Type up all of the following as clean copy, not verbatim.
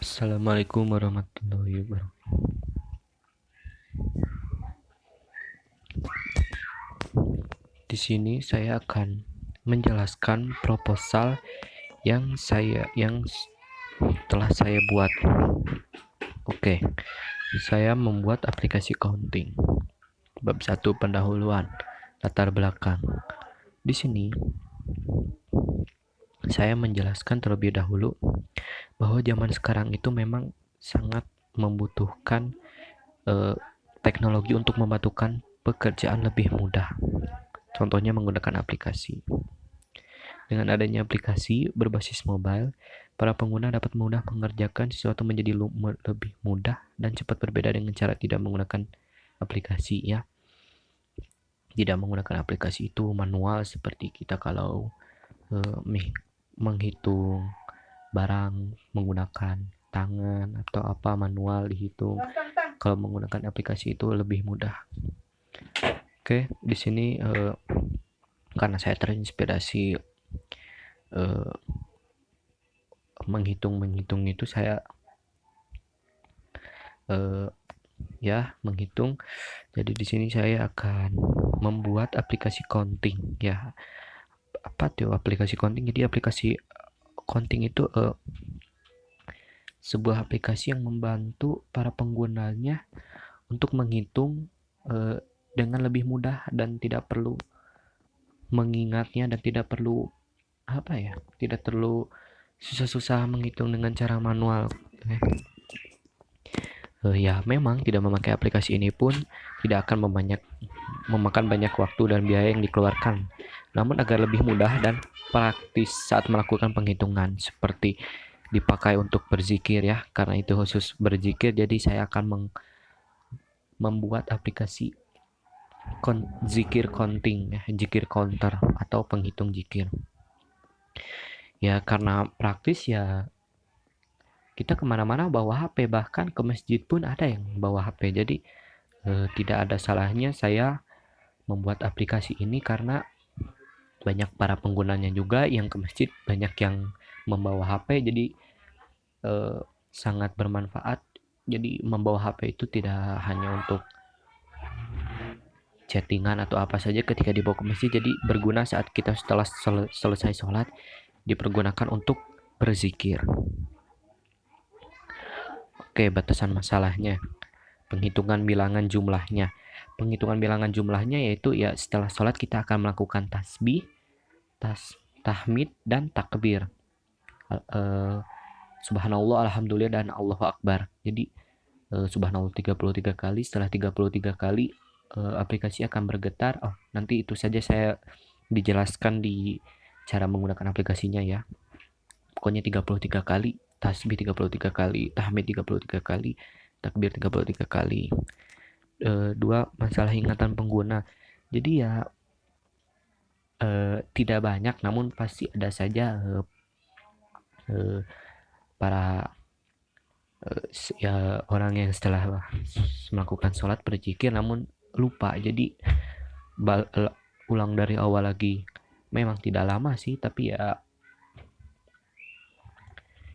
Assalamualaikum warahmatullahi wabarakatuh. Di sini saya akan menjelaskan proposal yang telah saya buat. Oke, saya membuat aplikasi counting. Bab 1 pendahuluan, latar belakang. Di sini saya menjelaskan terlebih dahulu bahwa zaman sekarang itu memang sangat membutuhkan teknologi untuk membantukan pekerjaan lebih mudah. Contohnya menggunakan aplikasi. Dengan adanya aplikasi berbasis mobile, para pengguna dapat mudah mengerjakan sesuatu menjadi lebih mudah dan cepat, berbeda dengan cara tidak menggunakan aplikasi ya. Tidak menggunakan aplikasi itu manual seperti kita kalau menghitung barang menggunakan tangan atau apa manual dihitung. Kalau menggunakan aplikasi itu lebih mudah. Oke, di sini karena saya terinspirasi menghitung itu saya menghitung. Jadi di sini saya akan membuat aplikasi counting ya. Apa tuh aplikasi counting? Jadi aplikasi counting itu sebuah aplikasi yang membantu para penggunanya untuk menghitung dengan lebih mudah dan tidak perlu mengingatnya dan tidak perlu tidak terlalu susah-susah menghitung dengan cara manual. Ya, memang tidak memakai aplikasi ini pun tidak akan memakan banyak waktu dan biaya yang dikeluarkan. Namun agar lebih mudah dan praktis saat melakukan penghitungan, seperti dipakai untuk berzikir ya, karena itu khusus berzikir. Jadi saya akan membuat aplikasi zikir counting ya, zikir counter atau penghitung zikir. Ya karena praktis ya, kita kemana-mana bawa HP, bahkan ke masjid pun ada yang bawa HP. Jadi tidak ada salahnya saya membuat aplikasi ini, karena banyak para penggunanya juga yang ke masjid, banyak yang membawa HP. Jadi sangat bermanfaat. Jadi membawa HP itu tidak hanya untuk chattingan atau apa saja ketika dibawa ke masjid. Jadi berguna saat kita setelah selesai sholat, dipergunakan untuk berzikir. Oke, batasan masalahnya. Penghitungan bilangan jumlahnya. Penghitungan bilangan jumlahnya yaitu ya setelah sholat kita akan melakukan tasbih, tahmid, dan takbir. Subhanallah, alhamdulillah, dan Allahu Akbar. Jadi subhanallah 33 kali. Setelah 33 kali aplikasi akan bergetar. Nanti itu saja saya dijelaskan di cara menggunakan aplikasinya ya. Pokoknya 33 kali, tasbih 33 kali, tahmid 33 kali, takbir 33 kali. Dua, masalah ingatan pengguna. Jadi ya tidak banyak, namun pasti ada saja para orang yang setelah melakukan sholat berzikir namun lupa. Jadi ulang dari awal lagi. Memang tidak lama sih, tapi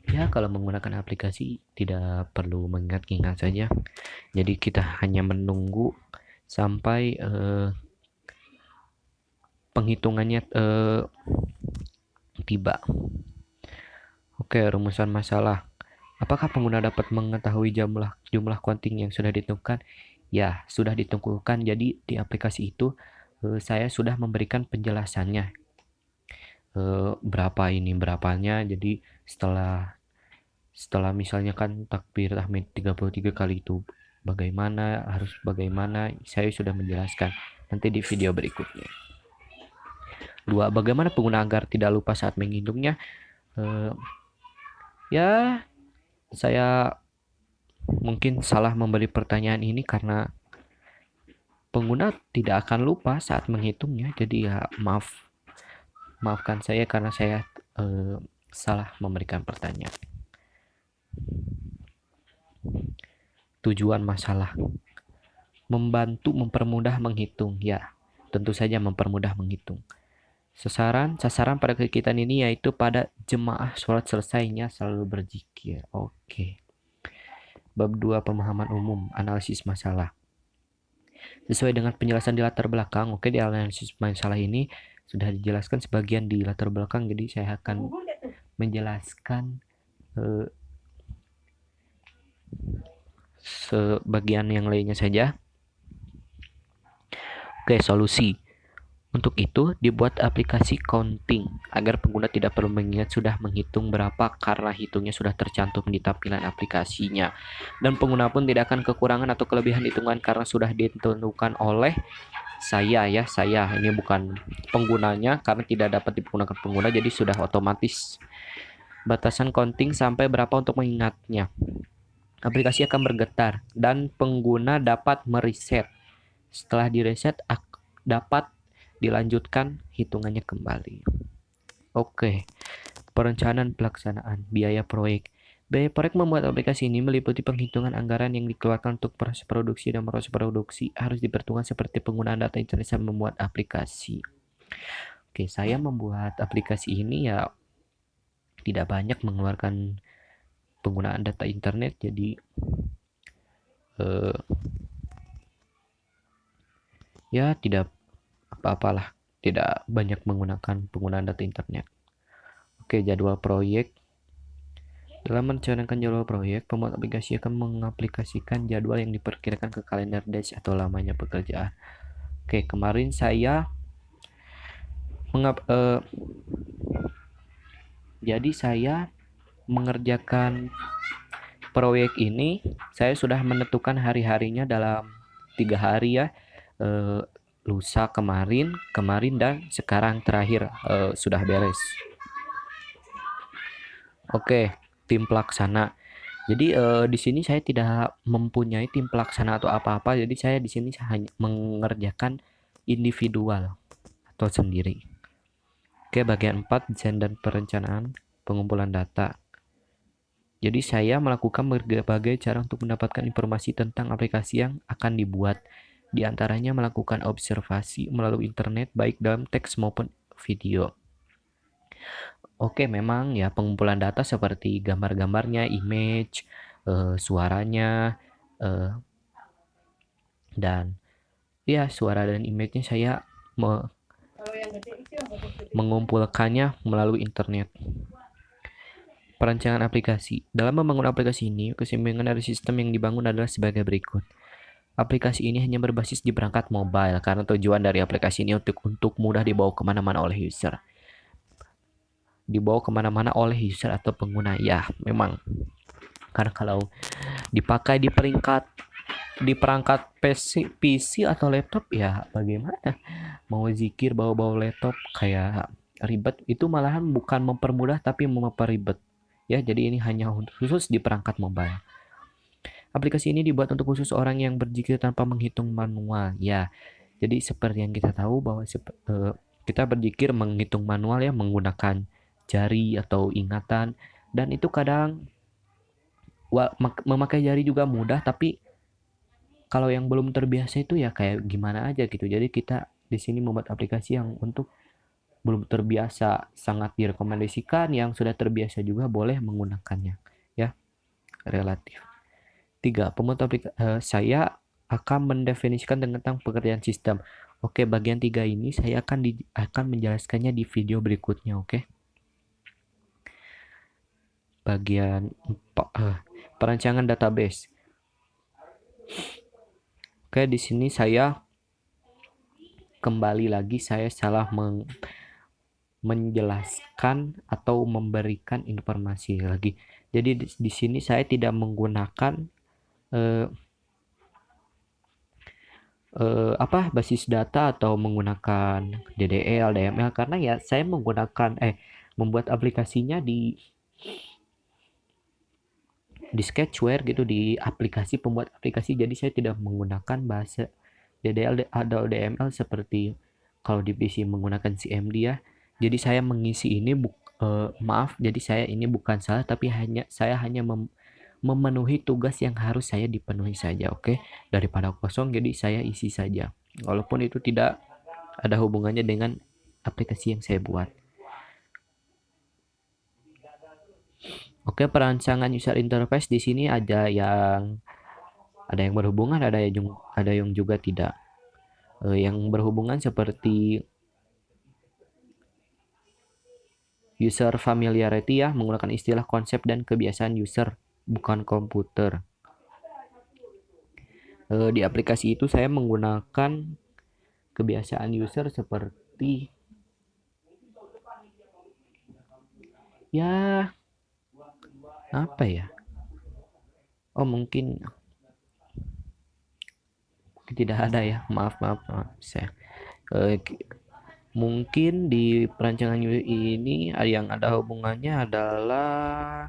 ya kalau menggunakan aplikasi tidak perlu mengingat-ingat saja. Jadi kita hanya menunggu sampai penghitungannya tiba. Oke, rumusan masalah. Apakah pengguna dapat mengetahui jumlah counting yang sudah ditentukan? Ya, sudah ditentukan. Jadi di aplikasi itu saya sudah memberikan penjelasannya. Berapa ini berapanya. Jadi setelah misalnya kan takbir tahmid 33 kali itu harus bagaimana, saya sudah menjelaskan nanti di video berikutnya. 2. Bagaimana pengguna agar tidak lupa saat menghitungnya? Ya, saya mungkin salah memberi pertanyaan ini karena pengguna tidak akan lupa saat menghitungnya. Jadi ya maafkan saya karena saya salah memberikan pertanyaan. Tujuan masalah membantu mempermudah menghitung. Ya, tentu saja mempermudah menghitung. Sasaran pada kegiatan ini yaitu pada jemaah sholat selesainya selalu berzikir. Oke. Bab 2 pemahaman umum, analisis masalah. Sesuai dengan penjelasan di latar belakang, oke, di analisis masalah ini sudah dijelaskan sebagian di latar belakang, jadi saya akan menjelaskan sebagian yang lainnya saja. Oke, solusi. Untuk itu, dibuat aplikasi counting agar pengguna tidak perlu mengingat sudah menghitung berapa karena hitungnya sudah tercantum di tampilan aplikasinya. Dan pengguna pun tidak akan kekurangan atau kelebihan hitungan karena sudah ditentukan oleh saya ya. Saya ini bukan penggunanya karena tidak dapat digunakan pengguna, jadi sudah otomatis. Batasan counting sampai berapa untuk mengingatnya. Aplikasi akan bergetar dan pengguna dapat mereset. Setelah direset dapat dilanjutkan hitungannya kembali. Oke, perencanaan pelaksanaan biaya proyek. Biaya proyek membuat aplikasi ini meliputi penghitungan anggaran yang dikeluarkan untuk proses produksi, dan proses produksi harus diperhitungkan seperti penggunaan data internet saat membuat aplikasi. Oke, saya membuat aplikasi ini ya tidak banyak mengeluarkan penggunaan data internet, jadi ya tidak apa-apalah, tidak banyak menggunakan penggunaan data internet. Oke, jadwal proyek. Dalam merencanakan jadwal proyek, pembuat aplikasi akan mengaplikasikan jadwal yang diperkirakan ke kalender dash atau lamanya pekerjaan. Oke, kemarin saya jadi saya mengerjakan proyek ini, saya sudah menentukan hari-harinya dalam 3 hari ya. Lusa, kemarin dan sekarang terakhir sudah beres. Oke, tim pelaksana. Jadi di sini saya tidak mempunyai tim pelaksana atau apa-apa. Jadi saya di sini hanya mengerjakan individual atau sendiri. Oke, bagian 4, desain dan perencanaan pengumpulan data. Jadi saya melakukan berbagai cara untuk mendapatkan informasi tentang aplikasi yang akan dibuat. Di antaranya melakukan observasi melalui internet baik dalam teks maupun video. Oke, memang ya pengumpulan data seperti gambar-gambarnya, image, suaranya, dan ya suara dan image-nya saya mengumpulkannya melalui internet. Perancangan aplikasi. Dalam membangun aplikasi ini, keseimbangan dari sistem yang dibangun adalah sebagai berikut. Aplikasi ini hanya berbasis di perangkat mobile karena tujuan dari aplikasi ini untuk mudah dibawa kemana-mana oleh user. Dibawa kemana-mana oleh user atau pengguna. Ya, memang. Karena kalau dipakai di perangkat PC atau laptop, ya bagaimana? Mau zikir bawa-bawa laptop kayak ribet. Itu malahan bukan mempermudah tapi memperribet. Ya, jadi ini hanya khusus di perangkat mobile. Aplikasi ini dibuat untuk khusus orang yang berzikir tanpa menghitung manual. Ya, jadi seperti yang kita tahu bahwa kita berzikir menghitung manual ya, menggunakan jari atau ingatan, dan itu kadang memakai jari juga mudah, tapi kalau yang belum terbiasa itu ya kayak gimana aja gitu. Jadi kita di sini membuat aplikasi yang untuk belum terbiasa sangat direkomendasikan, yang sudah terbiasa juga boleh menggunakannya ya, relatif. 3. Pembuat aplikasi saya akan mendefinisikan tentang pekerjaan sistem. Oke, bagian 3 ini saya akan menjelaskannya di video berikutnya, oke. Bagian 4, perancangan database. Oke, di sini saya kembali lagi saya salah menjelaskan atau memberikan informasi lagi. Jadi di sini saya tidak menggunakan basis data atau menggunakan DDL, DML karena ya saya menggunakan membuat aplikasinya di Sketchware gitu, di aplikasi pembuat aplikasi. Jadi saya tidak menggunakan bahasa DDL atau DML seperti kalau di PC menggunakan CMD ya. Jadi saya mengisi ini jadi saya ini bukan salah, tapi saya hanya memenuhi tugas yang harus saya dipenuhi saja, oke. Daripada kosong, jadi saya isi saja. Walaupun itu tidak ada hubungannya dengan aplikasi yang saya buat. Oke, perancangan user interface di sini ada yang berhubungan, ada yang juga tidak. Yang berhubungan seperti user familiarity ya, menggunakan istilah, konsep, dan kebiasaan user, bukan komputer. Di aplikasi itu saya menggunakan kebiasaan user seperti ya apa ya? Oh mungkin tidak ada ya. Maaf maaf, maaf. Eh, Mungkin di perancangan ini yang ada hubungannya adalah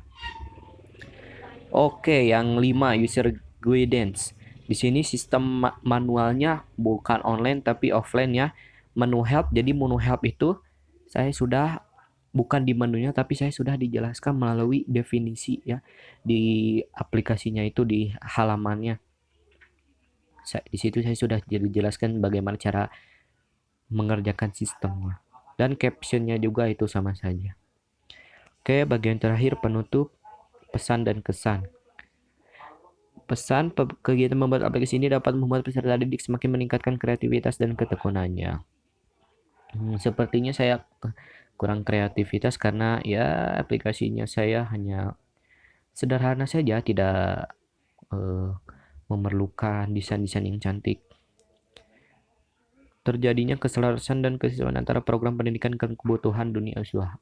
oke, yang 5 user guidance. Di sini sistem manualnya bukan online tapi offline ya. Menu help. Jadi menu help itu saya sudah bukan di menunya tapi saya sudah dijelaskan melalui definisi ya di aplikasinya itu di halamannya. Di situ saya sudah dijelaskan bagaimana cara mengerjakan sistemnya. Dan captionnya juga itu sama saja. Oke, bagian terakhir penutup, pesan dan kesan. Kegiatan membuat aplikasi ini dapat membuat peserta didik semakin meningkatkan kreativitas dan ketekunannya. Sepertinya saya kurang kreativitas karena ya aplikasinya saya hanya sederhana saja, tidak eh, memerlukan desain-desain yang cantik. Terjadinya keselarasan dan kesesuaian antara program pendidikan dan kebutuhan dunia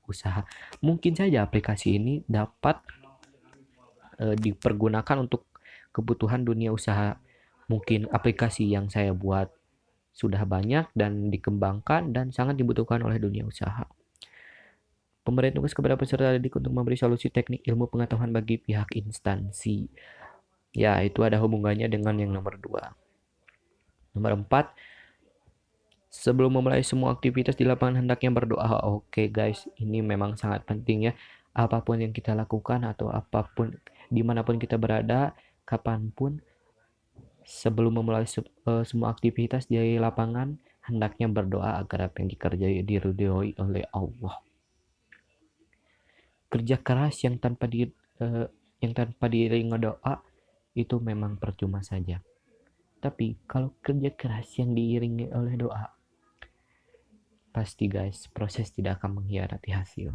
usaha. Mungkin saja aplikasi ini dapat dipergunakan untuk kebutuhan dunia usaha. Mungkin aplikasi yang saya buat sudah banyak dan dikembangkan dan sangat dibutuhkan oleh dunia usaha. Pemberian tugas kepada peserta didik untuk memberi solusi teknik ilmu pengetahuan bagi pihak instansi. Ya, itu ada hubungannya dengan yang nomor 2. Nomor 4, sebelum memulai semua aktivitas di lapangan hendaknya berdoa. Oke guys, ini memang sangat penting ya. Apapun yang kita lakukan atau apapun dimanapun kita berada, kapanpun, sebelum memulai semua aktivitas di lapangan, hendaknya berdoa agar apa yang dikerjai diridhoi oleh Allah. Kerja keras yang tanpa diiringi doa itu memang percuma saja. Tapi kalau kerja keras yang diiringi oleh doa, pasti guys, proses tidak akan mengkhianati hasil.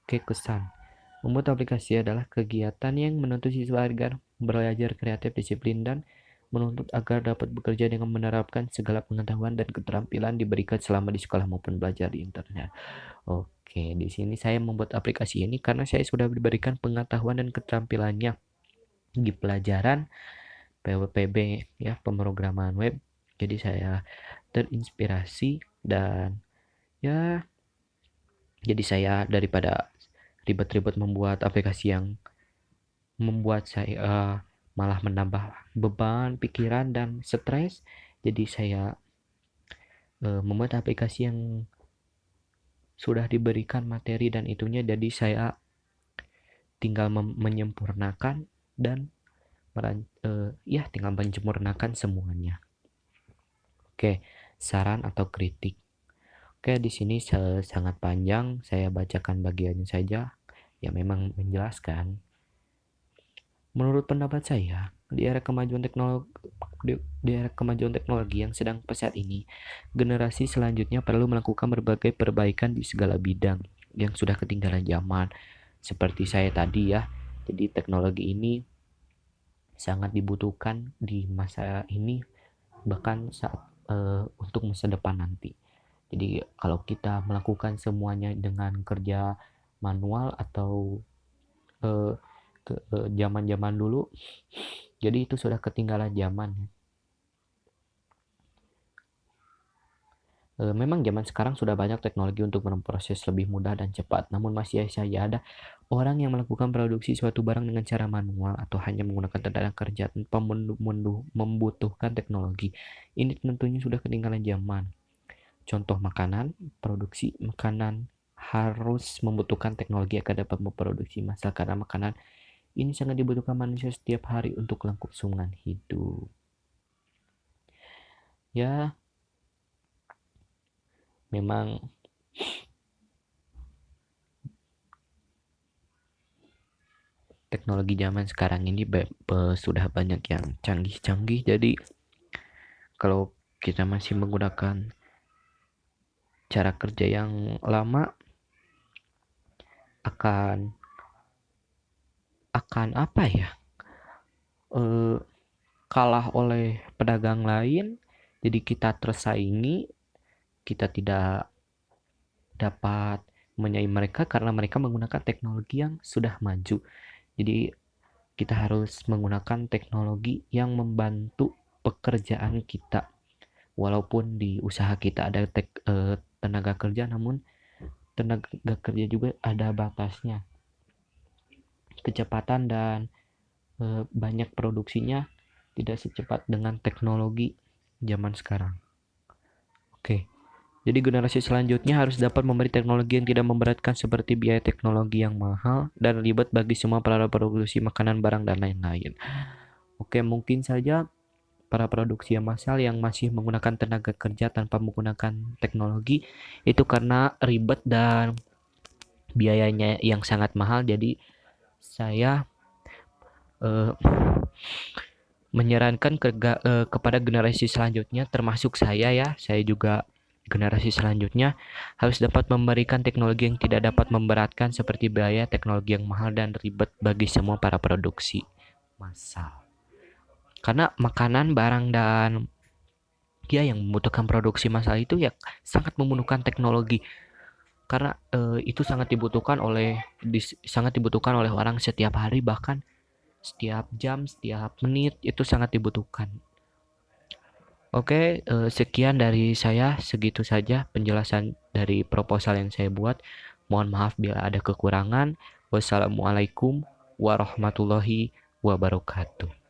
Oke, kesan. Membuat aplikasi adalah kegiatan yang menuntut siswa agar belajar kreatif, disiplin, dan menuntut agar dapat bekerja dengan menerapkan segala pengetahuan dan keterampilan diberikan selama di sekolah maupun belajar di internet. Oke, di sini saya membuat aplikasi ini karena saya sudah diberikan pengetahuan dan keterampilannya di pelajaran PWPB ya, pemrograman web. Jadi saya terinspirasi dan ya jadi saya daripada ribet-ribet membuat aplikasi yang membuat saya malah menambah beban pikiran dan stres. Jadi saya membuat aplikasi yang sudah diberikan materi dan itunya, jadi saya tinggal menyempurnakan dan ya tinggal menyempurnakan semuanya. Oke, saran atau kritik. Oke, di sini sangat panjang, saya bacakan bagiannya saja. Ya memang menjelaskan. Menurut pendapat saya, di era kemajuan teknologi yang sedang pesat ini, generasi selanjutnya perlu melakukan berbagai perbaikan di segala bidang yang sudah ketinggalan zaman. Seperti saya tadi ya, jadi teknologi ini sangat dibutuhkan di masa ini, bahkan saat untuk masa depan nanti. Jadi kalau kita melakukan semuanya dengan kerja manual atau eh, zaman-zaman dulu, jadi itu sudah ketinggalan zaman. Memang zaman sekarang sudah banyak teknologi untuk memproses lebih mudah dan cepat, namun masih saja ada orang yang melakukan produksi suatu barang dengan cara manual atau hanya menggunakan tenaga kerja tanpa membutuhkan teknologi. Ini tentunya sudah ketinggalan zaman. Contoh makanan, produksi makanan harus membutuhkan teknologi agar dapat memproduksi massa karena makanan ini sangat dibutuhkan manusia setiap hari untuk kelangsungan hidup. Ya, memang teknologi zaman sekarang ini sudah banyak yang canggih-canggih. Jadi kalau kita masih menggunakan cara kerja yang lama, akan apa ya? eh, Kalah oleh pedagang lain. Jadi kita tersaingi, kita tidak dapat menyaingi mereka karena mereka menggunakan teknologi yang sudah maju. Jadi kita harus menggunakan teknologi yang membantu pekerjaan kita. Walaupun di usaha kita ada tenaga kerja, namun tenaga kerja juga ada batasnya. Kecepatan dan banyak produksinya tidak secepat dengan teknologi zaman sekarang. Oke. Jadi generasi selanjutnya harus dapat memberi teknologi yang tidak memberatkan seperti biaya teknologi yang mahal dan ribet bagi semua para produksi makanan, barang, dan lain-lain. Oke, mungkin saja para produksi yang massal yang masih menggunakan tenaga kerja tanpa menggunakan teknologi itu karena ribet dan biayanya yang sangat mahal. Jadi saya eh, menyarankan kepada generasi selanjutnya, termasuk saya ya, saya juga generasi selanjutnya harus dapat memberikan teknologi yang tidak dapat memberatkan seperti biaya teknologi yang mahal dan ribet bagi semua para produksi massal. Karena makanan, barang, dan ya yang membutuhkan produksi massal itu ya sangat membutuhkan teknologi karena itu sangat dibutuhkan oleh orang setiap hari, bahkan setiap jam, setiap menit itu sangat dibutuhkan. Oke, sekian dari saya, segitu saja penjelasan dari proposal yang saya buat. Mohon maaf bila ada kekurangan. Wassalamualaikum warahmatullahi wabarakatuh.